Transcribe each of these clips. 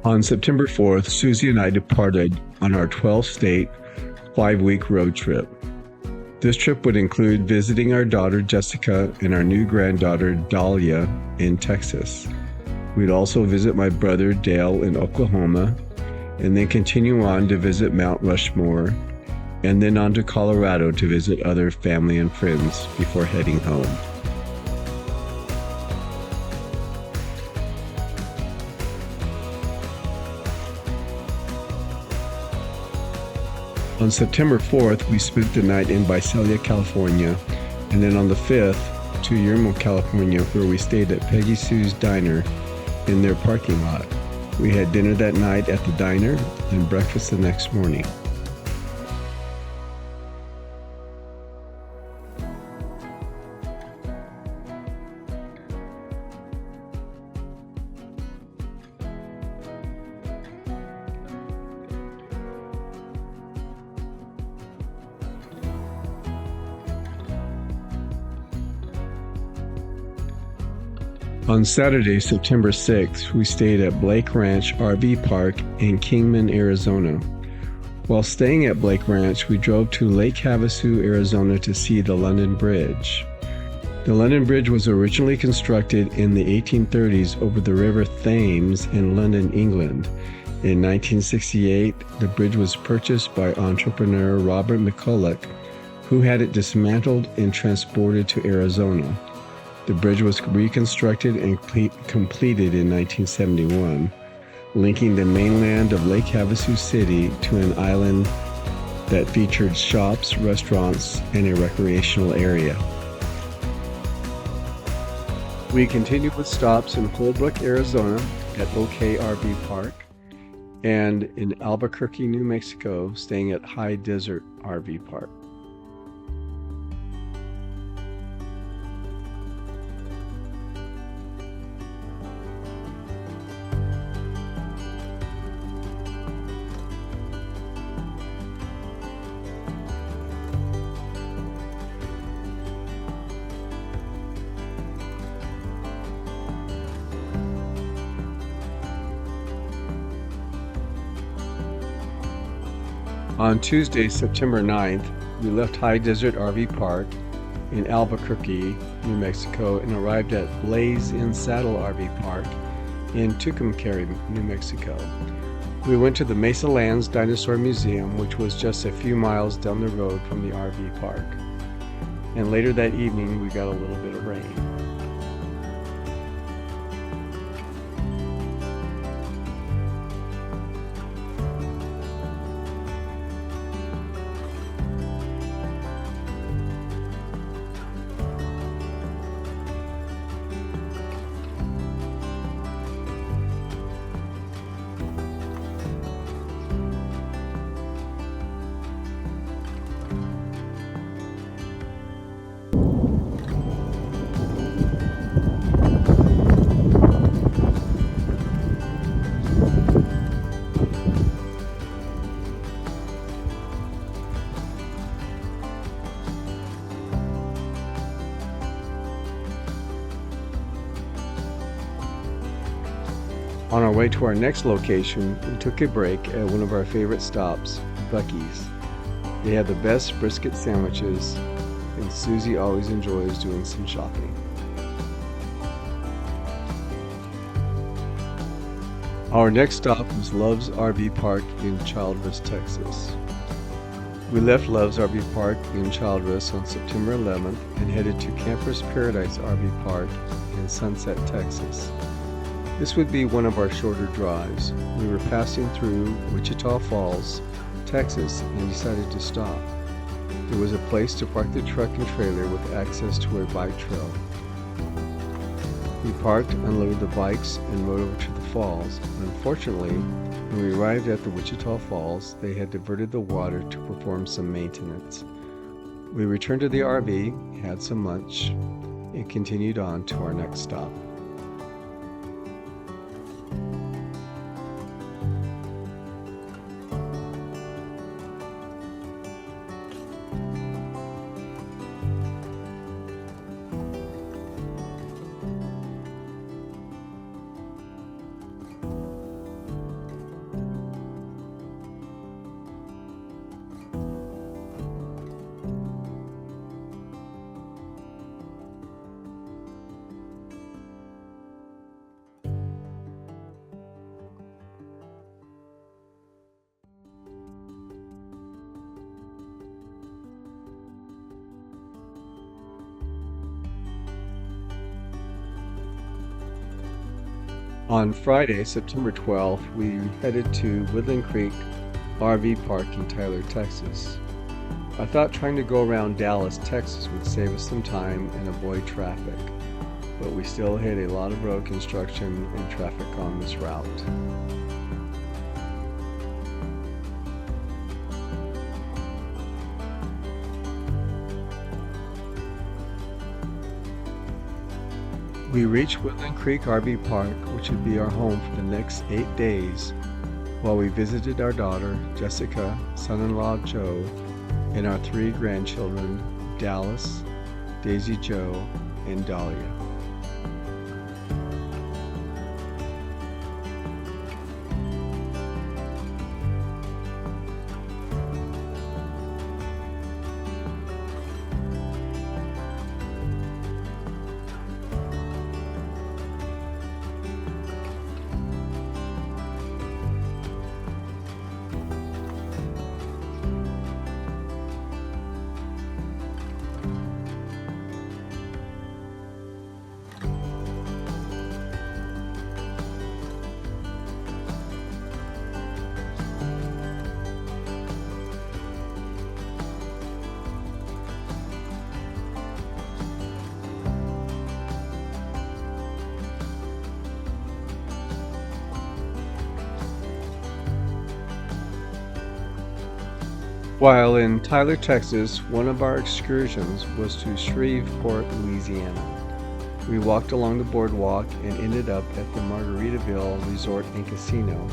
On September 4th, Susie and I departed on our 12-state, 5-week road trip. This trip would include visiting our daughter Jessica and our new granddaughter Dahlia in Texas. We'd also visit my brother Dale in Oklahoma, and then continue on to visit Mount Rushmore, and then on to Colorado to visit other family and friends before heading home. On September 4th, we spent the night in Visalia, California, and then on the 5th to Yermo, California, where we stayed at Peggy Sue's Diner in their parking lot. We had dinner that night at the diner and breakfast the next morning. On Saturday, September 6th, we stayed at Blake Ranch RV Park in Kingman, Arizona. While staying at Blake Ranch, we drove to Lake Havasu, Arizona to see the London Bridge. The London Bridge was originally constructed in the 1830s over the River Thames in London, England. In 1968, the bridge was purchased by entrepreneur Robert McCulloch, who had it dismantled and transported to Arizona. The bridge was reconstructed and completed in 1971, linking the mainland of Lake Havasu City to an island that featured shops, restaurants, and a recreational area. We continued with stops in Holbrook, Arizona at OK RV Park, and in Albuquerque, New Mexico, staying at High Desert RV Park. On Tuesday, September 9th, we left High Desert RV Park in Albuquerque, New Mexico, and arrived at Blaze in Saddle RV Park in Tucumcari, New Mexico. We went to the Mesa Lands Dinosaur Museum, which was just a few miles down the road from the RV park. And later that evening, we got a little bit of rain. On our way to our next location, we took a break at one of our favorite stops, Buc-ee's. They have the best brisket sandwiches, and Susie always enjoys doing some shopping. Our next stop was Love's RV Park in Childress, Texas. We left Love's RV Park in Childress on September 11th and headed to Campers Paradise RV Park in Sunset, Texas. This would be one of our shorter drives. We were passing through Wichita Falls, Texas, and decided to stop. There was a place to park the truck and trailer with access to a bike trail. We parked, unloaded the bikes, and rode over to the falls. Unfortunately, when we arrived at the Wichita Falls, they had diverted the water to perform some maintenance. We returned to the RV, had some lunch, and continued on to our next stop. On Friday, September 12th, we headed to Woodland Creek RV Park in Tyler, Texas. I thought trying to go around Dallas, Texas would save us some time and avoid traffic, but we still hit a lot of road construction and traffic on this route. We reached Woodland Creek RV Park, which would be our home for the next 8 days, while we visited our daughter, Jessica, son-in-law Joe, and our 3 grandchildren, Dallas, Daisy Joe, and Dahlia. While in Tyler, Texas, one of our excursions was to Shreveport, Louisiana. We walked along the boardwalk and ended up at the Margaritaville Resort and Casino.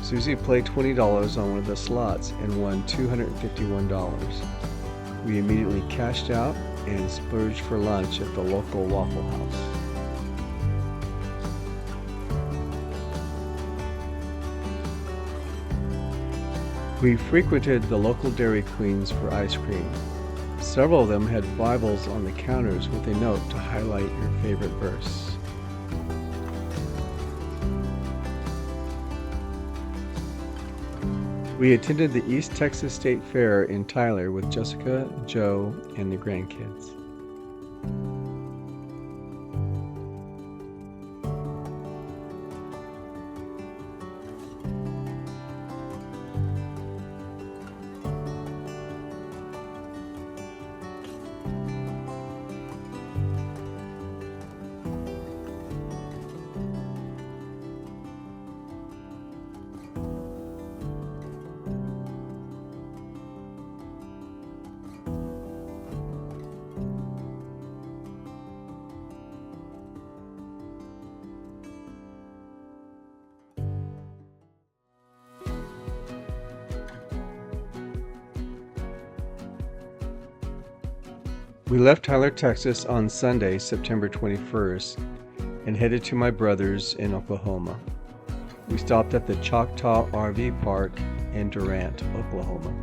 Susie played $20 on one of the slots and won $251. We immediately cashed out and splurged for lunch at the local Waffle House. We frequented the local Dairy Queens for ice cream. Several of them had Bibles on the counters with a note to highlight your favorite verse. We attended the East Texas State Fair in Tyler with Jessica, Joe, and the grandkids. We left Tyler, Texas on Sunday, September 21st, and headed to my brother's in Oklahoma. We stopped at the Choctaw RV Park in Durant, Oklahoma.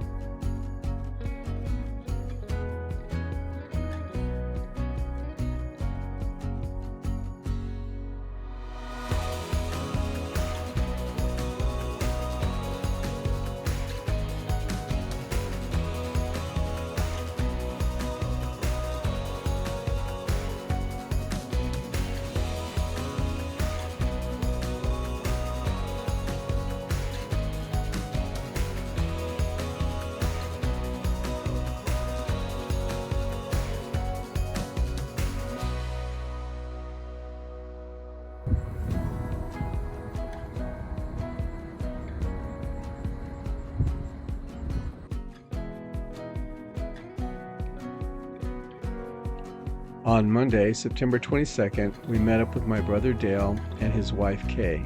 On Monday, September 22nd, we met up with my brother Dale and his wife Kay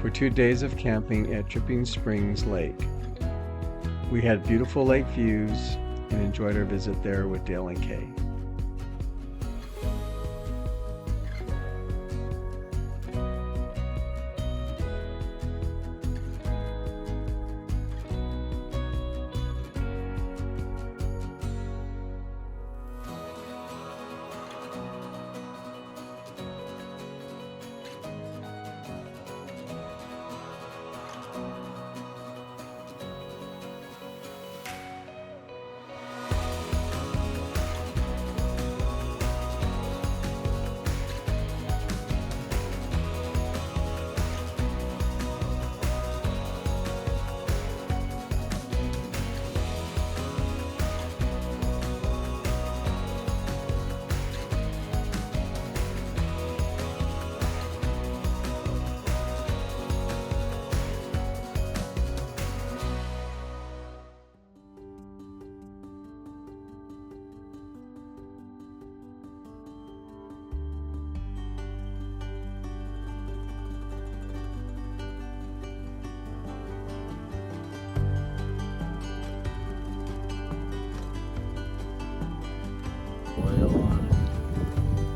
for 2 days of camping at Dripping Springs Lake. We had beautiful lake views and enjoyed our visit there with Dale and Kay.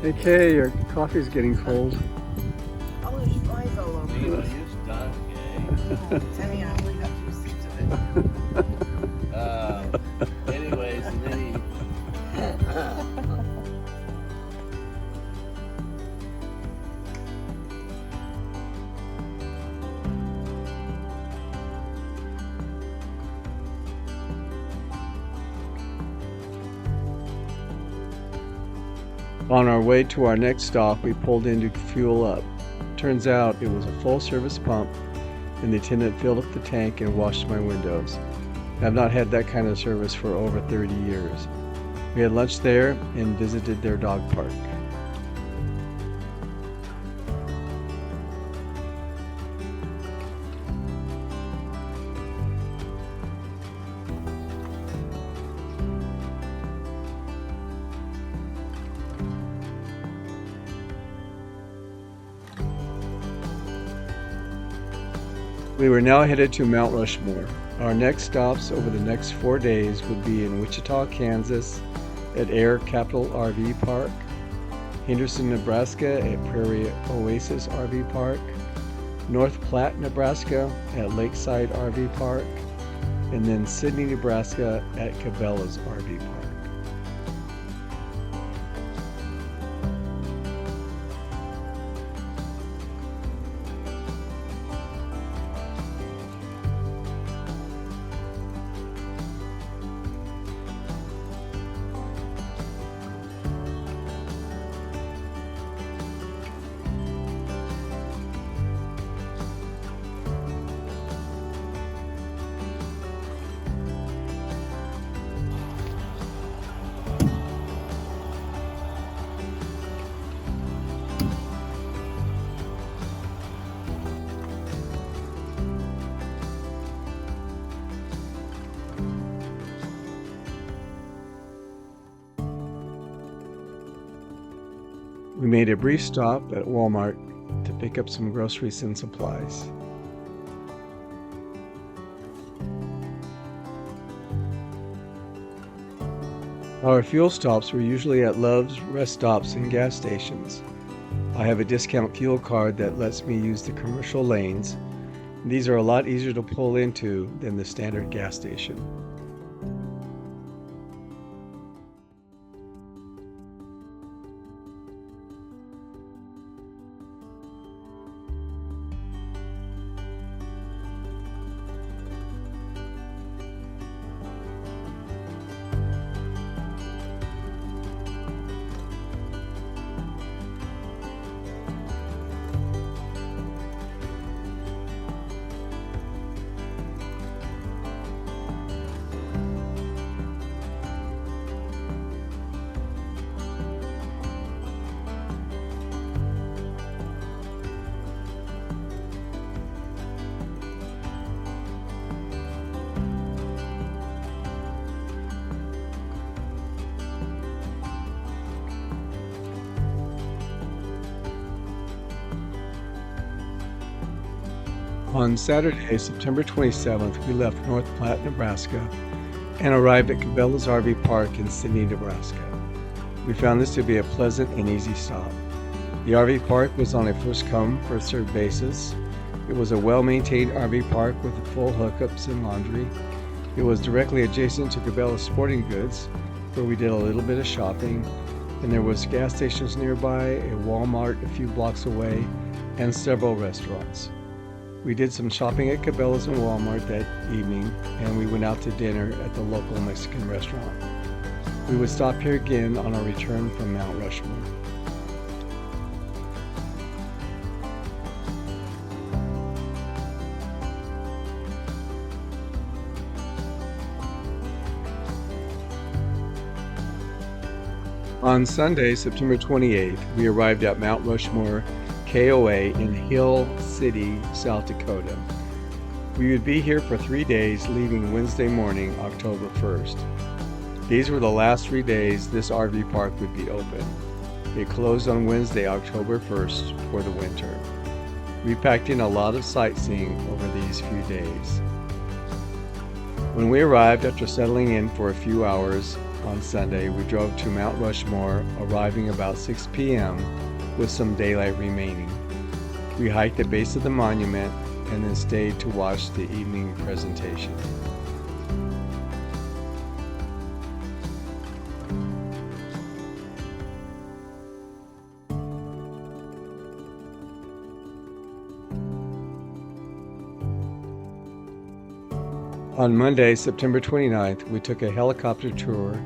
Hey Kay, your coffee's getting cold. Oh, there's flies all over Neil, it. you stuck, Hang on, I only got 2 sips of it. anyways, and then he. On our way to our next stop, we pulled in to fuel up. Turns out it was a full-service pump, and the attendant filled up the tank and washed my windows. I've not had that kind of service for over 30 years. We had lunch there and visited their dog park. We were now headed to Mount Rushmore. Our next stops over the next 4 days would be in Wichita, Kansas at Air Capital RV Park, Henderson, Nebraska at Prairie Oasis RV Park, North Platte, Nebraska at Lakeside RV Park, and then Sidney, Nebraska at Cabela's RV Park. We made a brief stop at Walmart to pick up some groceries and supplies. Our fuel stops were usually at Love's, rest stops, and gas stations. I have a discount fuel card that lets me use the commercial lanes. These are a lot easier to pull into than the standard gas station. On Saturday, September 27th, we left North Platte, Nebraska, and arrived at Cabela's RV Park in Sidney, Nebraska. We found this to be a pleasant and easy stop. The RV park was on a first-come, first-served basis. It was a well-maintained RV park with full hookups and laundry. It was directly adjacent to Cabela's Sporting Goods, where we did a little bit of shopping, and there was gas stations nearby, a Walmart a few blocks away, and several restaurants. We did some shopping at Cabela's and Walmart that evening, and we went out to dinner at the local Mexican restaurant. We would stop here again on our return from Mount Rushmore. On Sunday, September 28th, we arrived at Mount Rushmore KOA in Hill City, South Dakota. We would be here for 3 days, leaving Wednesday morning, October 1st. These were the last 3 days this RV park would be open. It closed on Wednesday, October 1st for the winter. We packed in a lot of sightseeing over these few days. When we arrived after settling in for a few hours, on Sunday, we drove to Mount Rushmore, arriving about 6 p.m. with some daylight remaining. We hiked the base of the monument and then stayed to watch the evening presentation. On Monday, September 29th, we took a helicopter tour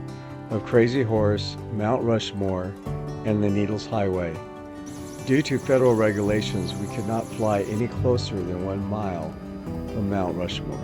of Crazy Horse, Mount Rushmore, and the Needles Highway. Due to federal regulations, we could not fly any closer than 1 mile from Mount Rushmore.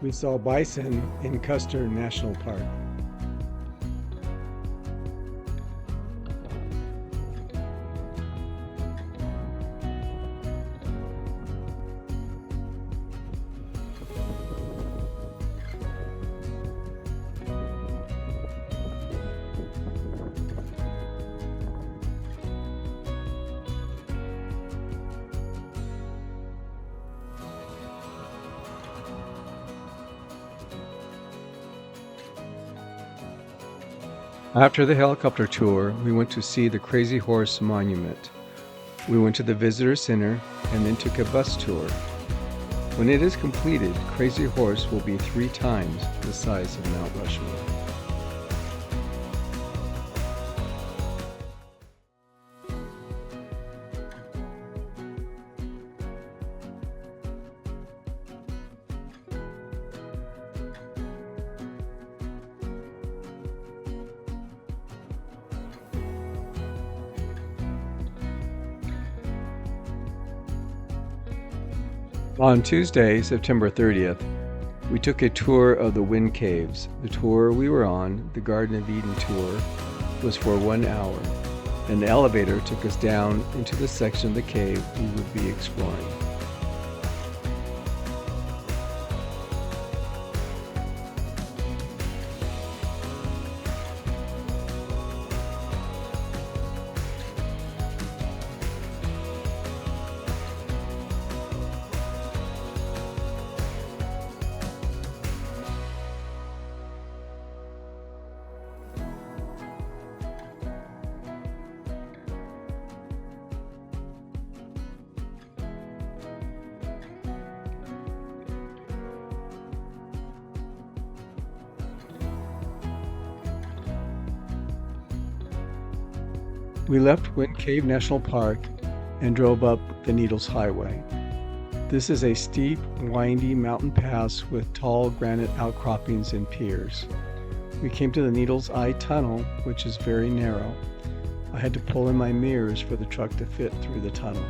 We saw bison in Custer National Park. After the helicopter tour, we went to see the Crazy Horse Monument. We went to the visitor center and then took a bus tour. When it is completed, Crazy Horse will be 3 times the size of Mount Rushmore. On Tuesday, September 30th, we took a tour of the Wind Caves. The tour we were on, the Garden of Eden tour, was for 1 hour. An elevator took us down into the section of the cave we would be exploring. We left Wind Cave National Park and drove up the Needles Highway. This is a steep, windy mountain pass with tall granite outcroppings and piers. We came to the Needles Eye Tunnel, which is very narrow. I had to pull in my mirrors for the truck to fit through the tunnel.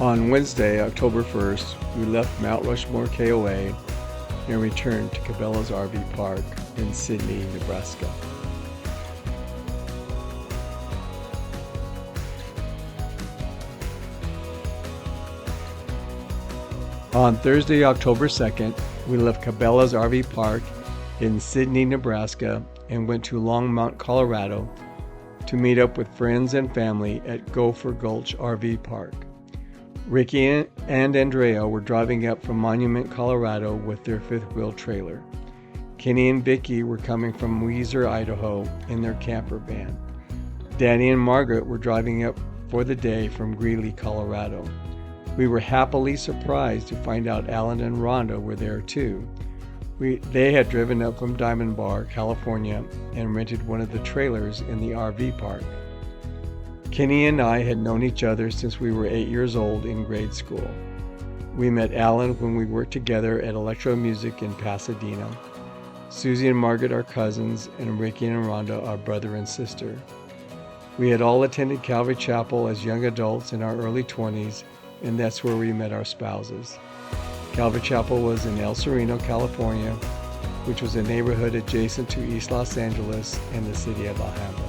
On Wednesday, October 1st, we left Mount Rushmore KOA and returned to Cabela's RV Park in Sidney, Nebraska. On Thursday, October 2nd, we left Cabela's RV Park in Sidney, Nebraska, and went to Longmont, Colorado to meet up with friends and family at Gopher Gulch RV Park. Ricky and Andrea were driving up from Monument, Colorado with their fifth-wheel trailer. Kenny and Vicky were coming from Weiser, Idaho in their camper van. Danny and Margaret were driving up for the day from Greeley, Colorado. We were happily surprised to find out Alan and Rhonda were there too. They had driven up from Diamond Bar, California, and rented one of the trailers in the RV park. Kenny and I had known each other since we were 8 years old in grade school. We met Alan when we worked together at Electro Music in Pasadena. Susie and Margaret are cousins, and Ricky and Rhonda are brother and sister. We had all attended Calvary Chapel as young adults in our early 20s, and that's where we met our spouses. Calvary Chapel was in El Sereno, California, which was a neighborhood adjacent to East Los Angeles and the city of Alhambra.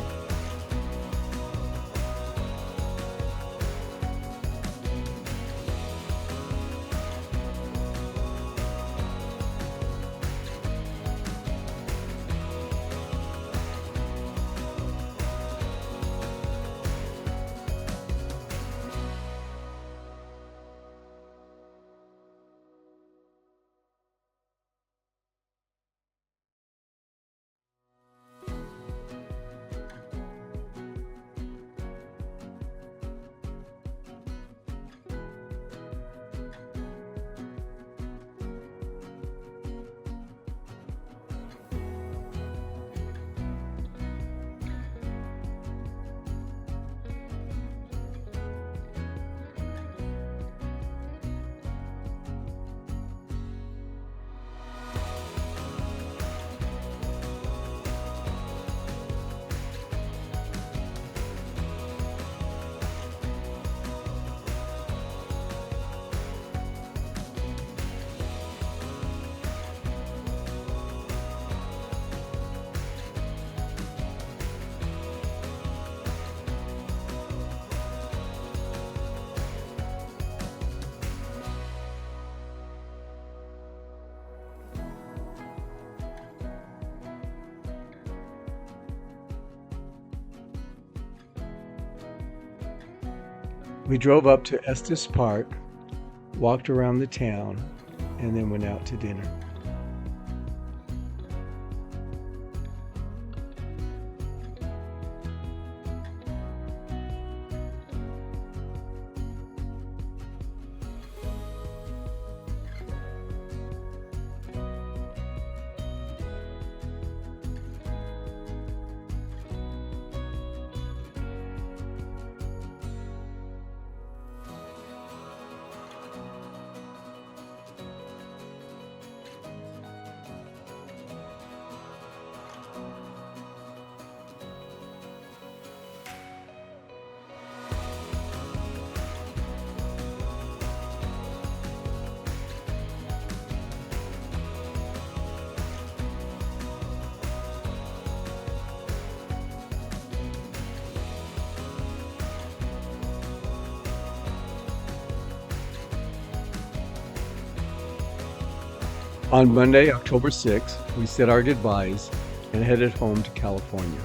We drove up to Estes Park, walked around the town, and then went out to dinner. On Monday, October 6th, we said our goodbyes and headed home to California.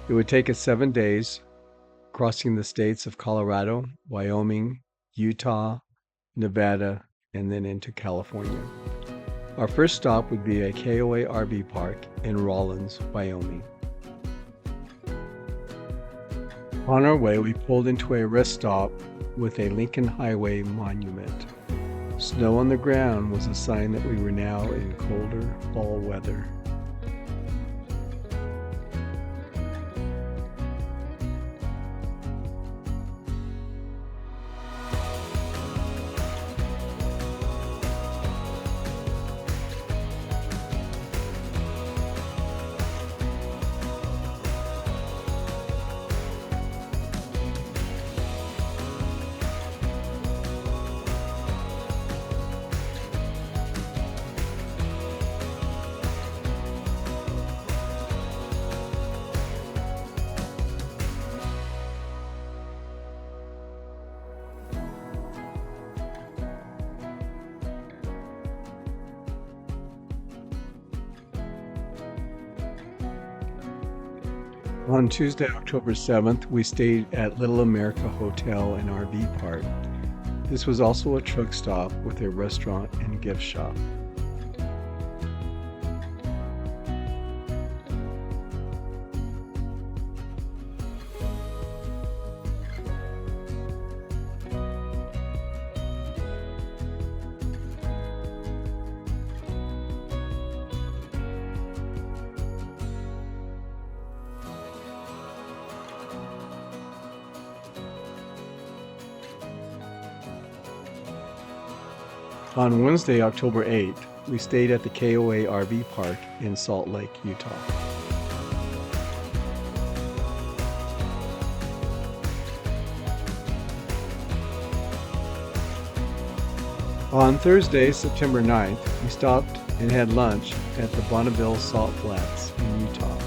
It would take us 7 days, crossing the states of Colorado, Wyoming, Utah, Nevada, and then into California. Our first stop would be a KOA RV park in Rawlins, Wyoming. On our way, we pulled into a rest stop with a Lincoln Highway monument. Snow on the ground was a sign that we were now in colder fall weather. On Tuesday, October 7th, we stayed at Little America Hotel and RV Park. This was also a truck stop with a restaurant and gift shop. On Wednesday, October 8th, we stayed at the KOA RV Park in Salt Lake, Utah. On Thursday, September 9th, we stopped and had lunch at the Bonneville Salt Flats in Utah.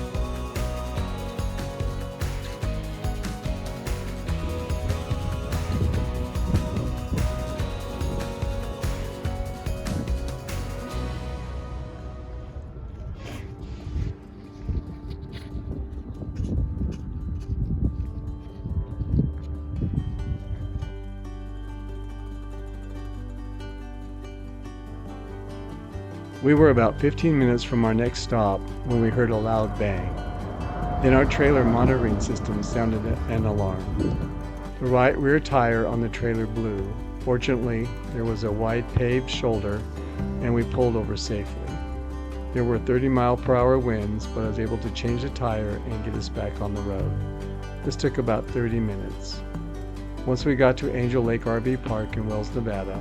We were about 15 minutes from our next stop when we heard a loud bang. Then our trailer monitoring system sounded an alarm. The right rear tire on the trailer blew. Fortunately, there was a wide paved shoulder and we pulled over safely. There were 30-mile-per-hour winds, but I was able to change the tire and get us back on the road. This took about 30 minutes. Once we got to Angel Lake RV Park in Wells, Nevada,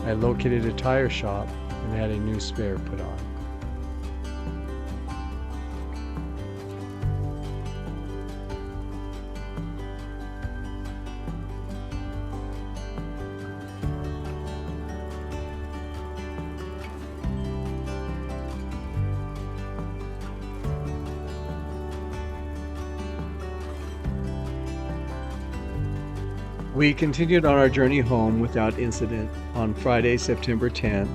I located a tire shop and had a new spare put on. We continued on our journey home without incident. On Friday, September 10th,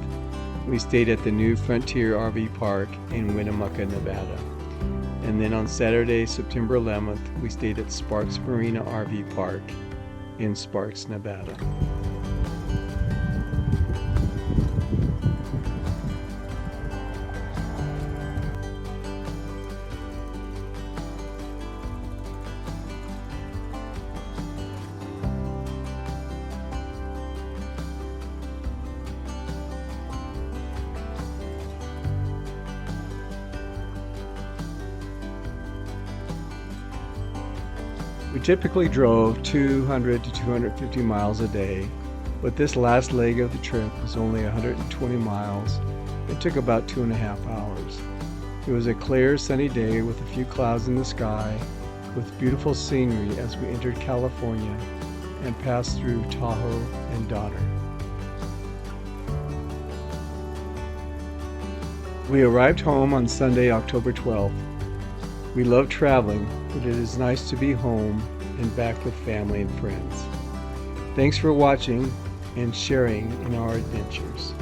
we stayed at the new Frontier RV Park in Winnemucca, Nevada. And then on Saturday, September 11th, we stayed at Sparks Marina RV Park in Sparks, Nevada. We typically drove 200 to 250 miles a day, but this last leg of the trip was only 120 miles. It took about 2.5 hours. It was a clear, sunny day with a few clouds in the sky, with beautiful scenery as we entered California and passed through Tahoe and Donner. We arrived home on Sunday, October 12th. We love traveling, but it is nice to be home and back with family and friends. Thanks for watching and sharing in our adventures.